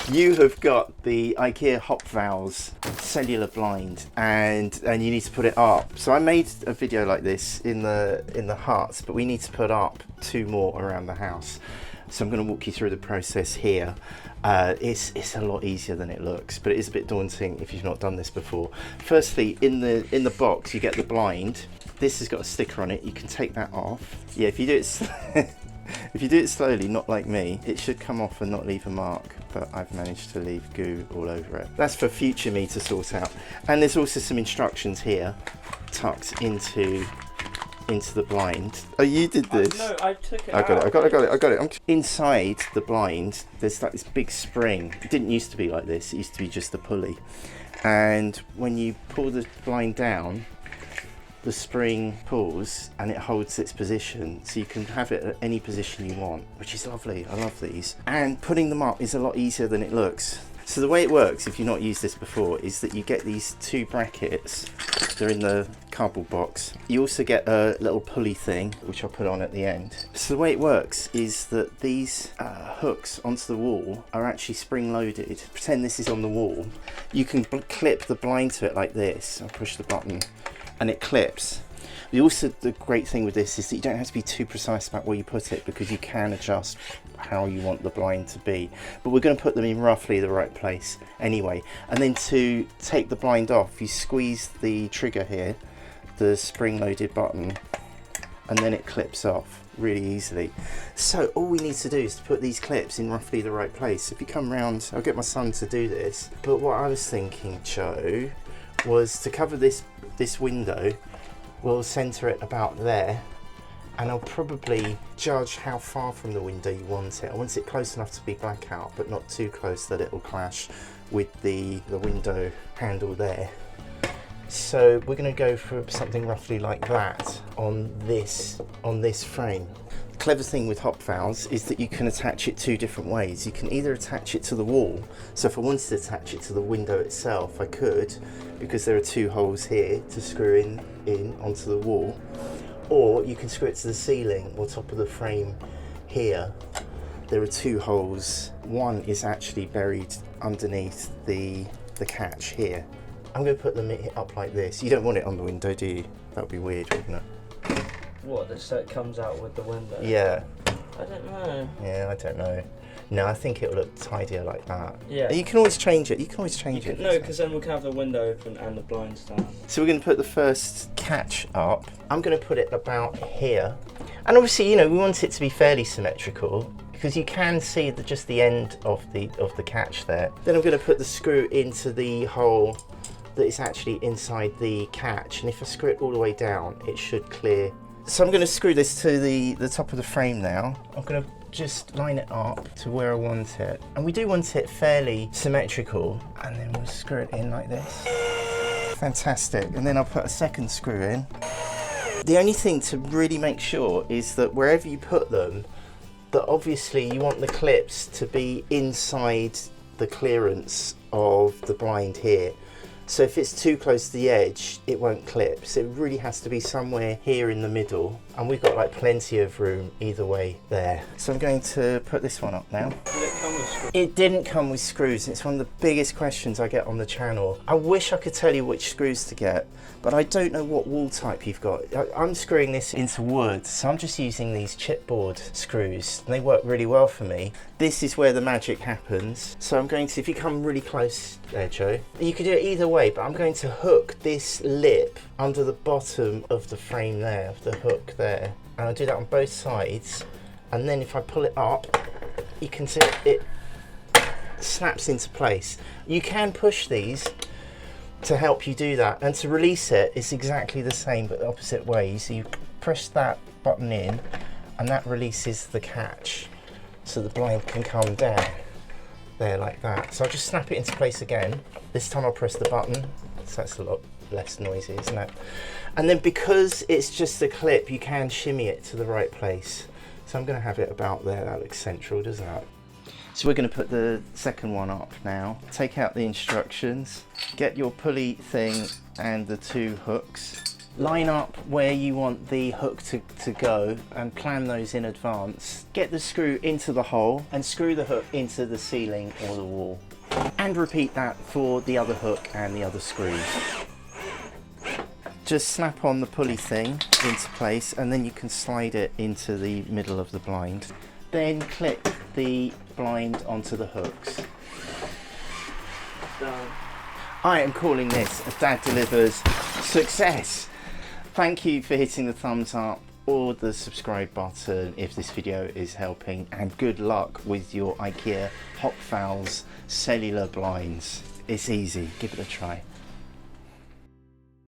You have got the IKEA Hoppvals cellular blind, and you need to put it up. So I made a video like this in the huts, but we need to put up 2 more around the house. So I'm going to walk you through the process here. It's a lot easier than it looks, but it is a bit daunting if you've not done this before. Firstly, in the box you get the blind. This has got a sticker on it. You can take that off. Yeah, if you do it if you do it slowly, not like me, it should come off and not leave a mark, but I've managed to leave goo all over it. That's for future me to sort out. And there's also some instructions here tucked into the blind. Oh, you did this? No, I took it I got it. Inside the blind, there's like this big spring. It didn't used to be like this. It used to be just a pulley. And when you pull the blind down, the spring pulls and it holds its position, so you can have it at any position you want, which is lovely. I love these. And putting them up is a lot easier than it looks. So the way it works, if you've not used this before, is that you get these 2 brackets. They're in the cardboard box. You also get a little pulley thing, which I'll put on at the end. So the way it works is that these hooks onto the wall are actually spring loaded. Pretend this is on the wall. You can clip the blind to it like this. I'll push the button and it clips. The great thing with this is that you don't have to be too precise about where you put it, because you can adjust how you want the blind to be. But we're going to put them in roughly the right place anyway. And then to take the blind off, you squeeze the trigger here, the spring-loaded button, and then it clips off really easily. So all we need to do is to put these clips in roughly the right place. If you come round, I'll get my son to do this. But what I was thinking, Joe, was to cover this window. We'll centre it about there, and I'll probably judge how far from the window you want it. I want it close enough to be blackout, but not too close that it will clash with the window handle there. So we're going to go for something roughly like that on this frame. The clever thing with Hoppvals is that you can attach it 2 different ways. You can either attach it to the wall, so if I wanted to attach it to the window itself, I could, because there are 2 holes here to screw in onto the wall, or you can screw it to the ceiling or top of the frame here. There are 2 holes. One is actually buried underneath the catch here. I'm going to put them up like this. You don't want it on the window, do you? That would be weird, wouldn't it? What, so it comes out with the window? Yeah. I don't know. Yeah, I don't know. No, I think it'll look tidier like that. Yeah. You can always change it. You can always change it. No, because then we can have the window open and the blinds down. So we're going to put the first catch up. I'm going to put it about here. And obviously, we want it to be fairly symmetrical, because you can see just the end of the catch there. Then I'm going to put the screw into the hole that is actually inside the catch, and if I screw it all the way down, it should clear. So I'm going to screw this to the top of the frame now. I'm going to just line it up to where I want it, and we do want it fairly symmetrical, and then we'll screw it in like this. Fantastic. And then I'll put a second screw in. The only thing to really make sure is that wherever you put them, that obviously you want the clips to be inside the clearance of the blind here. So if it's too close to the edge, it won't clip. So it really has to be somewhere here in the middle. And we've got like plenty of room either way there. So I'm going to put this one up now. Did it come with screws? It didn't come with screws. It's one of the biggest questions I get on the channel. I wish I could tell you which screws to get, but I don't know what wall type you've got. I'm screwing this into wood, so I'm just using these chipboard screws, and they work really well for me. This is where the magic happens. So I'm going to, if you come really close there, Joe, you could do it either way, but I'm going to hook this lip under the bottom of the frame there, the hook there. And I'll do that on both sides. And then if I pull it up, you can see it snaps into place. You can push these to help you do that, and to release it, it's exactly the same but the opposite way. So you press that button in and that releases the catch, so the blind can come down there like that. So I'll just snap it into place again. This time I'll press the button, so that's a lot less noisy, isn't it? And then because it's just a clip, you can shimmy it to the right place. So I'm going to have it about there. That looks central, doesn't it? So we're going to put the second one up now. Take out the instructions, get your pulley thing and the 2 hooks, line up where you want the hook to go and plan those in advance. Get the screw into the hole and screw the hook into the ceiling or the wall. And repeat that for the other hook and the other screws. Just snap on the pulley thing into place and then you can slide it into the middle of the blind. Then clip the blind onto the hooks. Done. I am calling this a Dad Delivers success. Thank you for hitting the thumbs up or the subscribe button if this video is helping, and good luck with your IKEA Hoppvals cellular blinds. It's easy, give it a try.